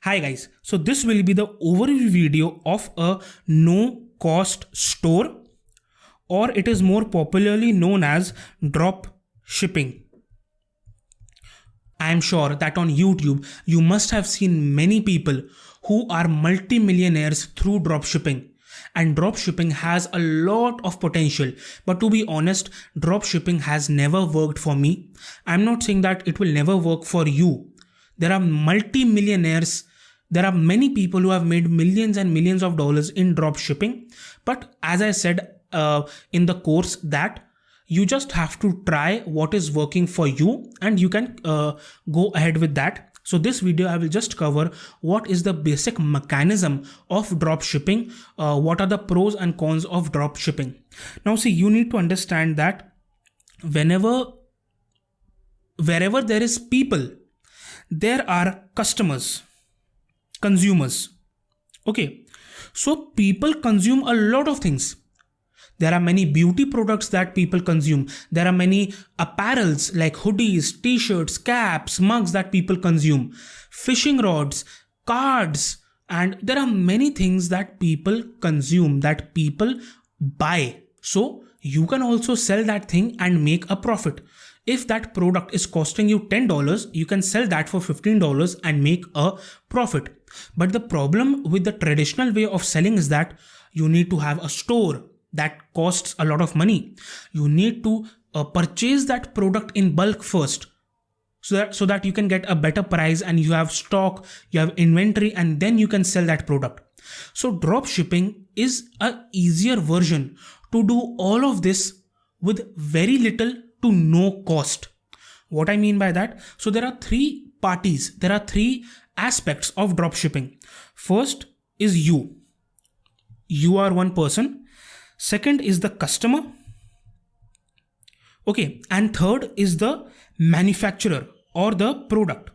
Hi guys, so this will be the overview video of a no cost store, or it is more popularly known as drop shipping. I am sure that on YouTube you must have seen many people who are multi-millionaires through drop shipping. And drop shipping has a lot of potential, but to be honest, drop shipping has never worked for me. I'm not saying that it will never work for you. There are multi-millionaires. There are many people who have made millions and millions of dollars in drop shipping. But as I said in the course, that you just have to try what is working for you and you can go ahead with that. So this video I will just cover what is the basic mechanism of drop shipping, what are the pros and cons of drop shipping. Now see, you need to understand that wherever there is people, there are customers, consumers. Okay, so people consume a lot of things. There are many beauty products that people consume. There are many apparels like hoodies, t-shirts, caps, mugs that people consume, fishing rods, cards, and there are many things that people consume, that people buy. So you can also sell that thing and make a profit. If that product is costing you $10, you can sell that for $15 and make a profit. But the problem with the traditional way of selling is that you need to have a store. That costs a lot of money. You need to purchase that product in bulk first, so that you can get a better price and you have stock, you have inventory, and then you can sell that product. So drop shipping is an easier version to do all of this with very little to no cost. What I mean by that? So there are three parties, there are three aspects of drop shipping. First is you. You are one person. Second is the customer. Okay, and third is the manufacturer or the product.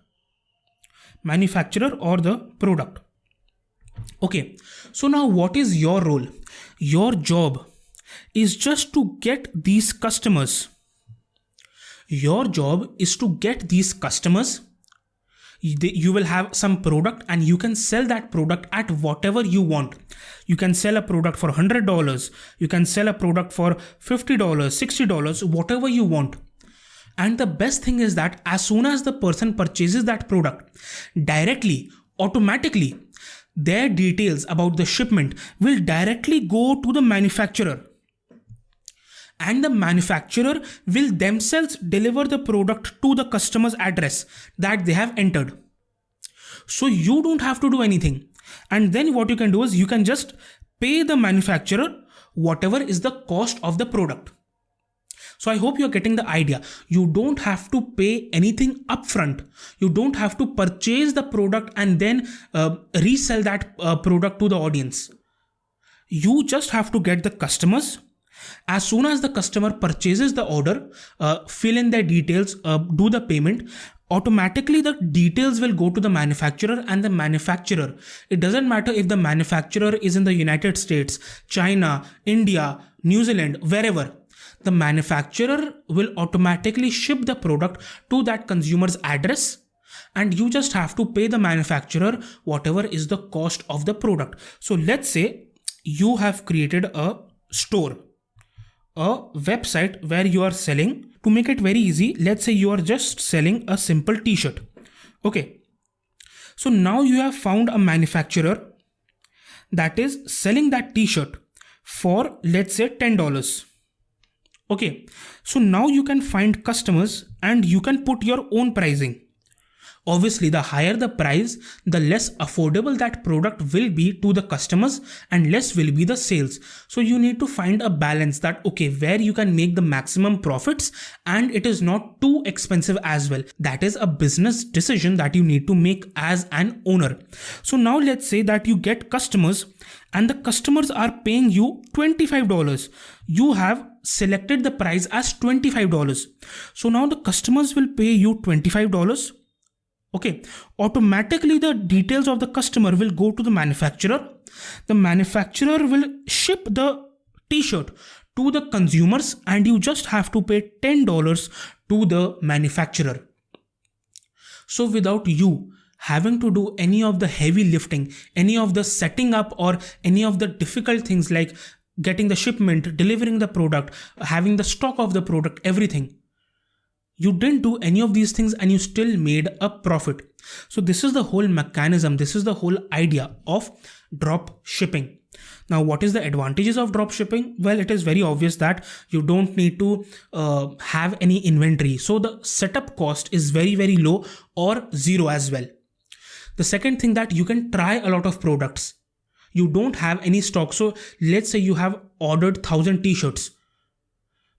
Manufacturer or the product. Okay, so now what is your role? Your job is just to get these customers. Your job is to get these customers. You will have some product and you can sell that product at whatever you want. You can sell a product for $100. You can sell a product for $50, $60, whatever you want. And the best thing is that as soon as the person purchases that product, directly, automatically, their details about the shipment will directly go to the manufacturer. And the manufacturer will themselves deliver the product to the customer's address that they have entered. So you don't have to do anything. And then what you can do is you can just pay the manufacturer whatever is the cost of the product. So I hope you're getting the idea. You don't have to pay anything upfront. You don't have to purchase the product and then resell that product to the audience. You just have to get the customers. As soon as the customer purchases the order, fill in their details, do the payment, automatically the details will go to the manufacturer, and the manufacturer, it doesn't matter if the manufacturer is in the United States, China, India, New Zealand, wherever, the manufacturer will automatically ship the product to that consumer's address, and you just have to pay the manufacturer whatever is the cost of the product. So let's say you have created a store, a website where you are selling. To make it very easy, let's say you are just selling a simple t-shirt. Okay, so now you have found a manufacturer that is selling that t-shirt for, let's say, $10. Okay, so now you can find customers and you can put your own pricing. Obviously, the higher the price, the less affordable that product will be to the customers and less will be the sales. So you need to find a balance that, okay, where you can make the maximum profits and it is not too expensive as well. That is a business decision that you need to make as an owner. So now let's say that you get customers and the customers are paying you $25. You have selected the price as $25. So now the customers will pay you $25. Okay, automatically the details of the customer will go to the manufacturer. The manufacturer will ship the t-shirt to the consumers and you just have to pay $10 to the manufacturer. So without you having to do any of the heavy lifting, any of the setting up, or any of the difficult things like getting the shipment, delivering the product, having the stock of the product, everything. You didn't do any of these things and you still made a profit. So this is the whole mechanism. This is the whole idea of drop shipping. Now, what is the advantages of drop shipping? Well, it is very obvious that you don't need to have any inventory. So the setup cost is very, very low or zero as well. The second thing, that you can try a lot of products. You don't have any stock. So let's say you have ordered 1,000 t-shirts.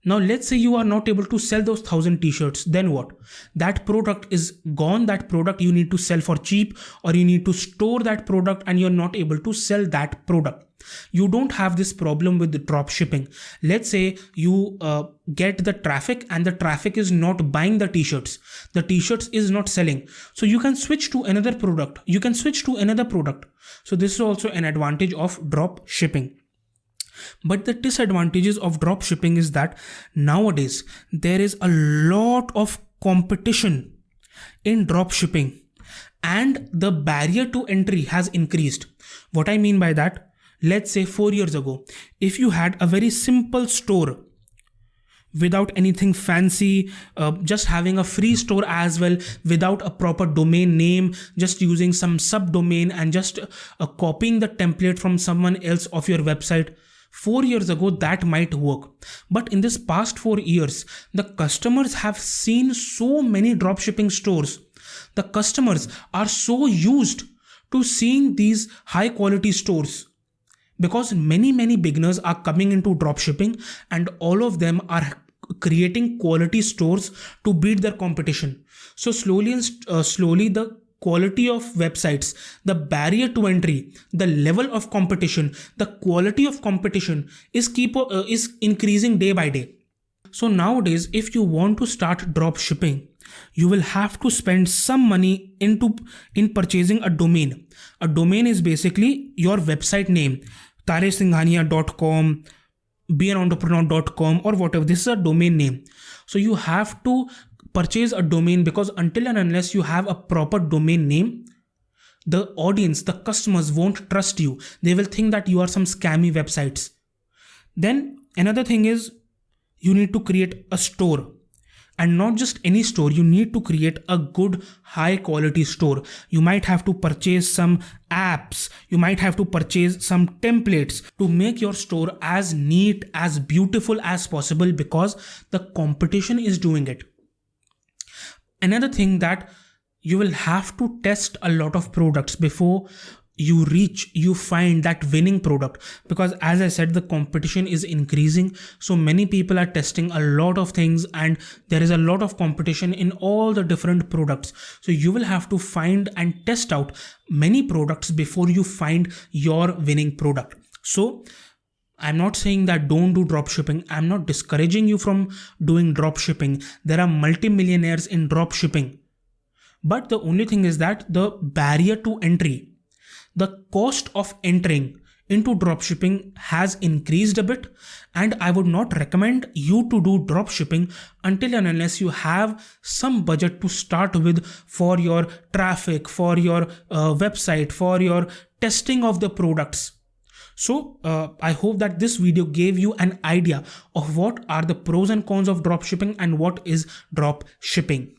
Now, let's say you are not able to sell those 1,000 t-shirts, then what? That product is gone. That product you need to sell for cheap, or you need to store that product and you're not able to sell that product. You don't have this problem with the drop shipping. Let's say you get the traffic and the traffic is not buying the t-shirts. The t-shirts is not selling. So you can switch to another product. You can switch to another product. So this is also an advantage of drop shipping. But the disadvantages of drop shipping is that nowadays there is a lot of competition in drop shipping and the barrier to entry has increased. What I mean by that, let's say 4 years ago, if you had a very simple store without anything fancy, just having a free store as well, without a proper domain name, just using some subdomain and just copying the template from someone else of your website, 4 years ago that might work. But in this past 4 years, the customers have seen so many dropshipping stores. The customers are so used to seeing these high quality stores, because many beginners are coming into dropshipping and all of them are creating quality stores to beat their competition. So slowly the quality of websites, the barrier to entry, the level of competition, the quality of competition is increasing day by day. So nowadays, if you want to start drop shipping, you will have to spend some money in purchasing a domain. A domain is basically your website name, taresinghania.com, beanentrepreneur.com, or whatever. This is a domain name. So you have to purchase a domain, because until and unless you have a proper domain name, the audience, the customers won't trust you. They will think that you are some scammy websites. Then another thing is you need to create a store, and not just any store. You need to create a good high quality store. You might have to purchase some apps. You might have to purchase some templates to make your store as neat, as beautiful as possible, because the competition is doing it. Another thing, that you will have to test a lot of products before you find that winning product, because as I said, the competition is increasing. So many people are testing a lot of things and there is a lot of competition in all the different products. So you will have to find and test out many products before you find your winning product. So I'm not saying that don't do drop shipping. I'm not discouraging you from doing drop shipping. There are multimillionaires in drop shipping. But the only thing is that the barrier to entry, the cost of entering into dropshipping has increased a bit, and I would not recommend you to do dropshipping until and unless you have some budget to start with for your traffic, for your website, for your testing of the products. So I hope that this video gave you an idea of what are the pros and cons of dropshipping and what is drop shipping.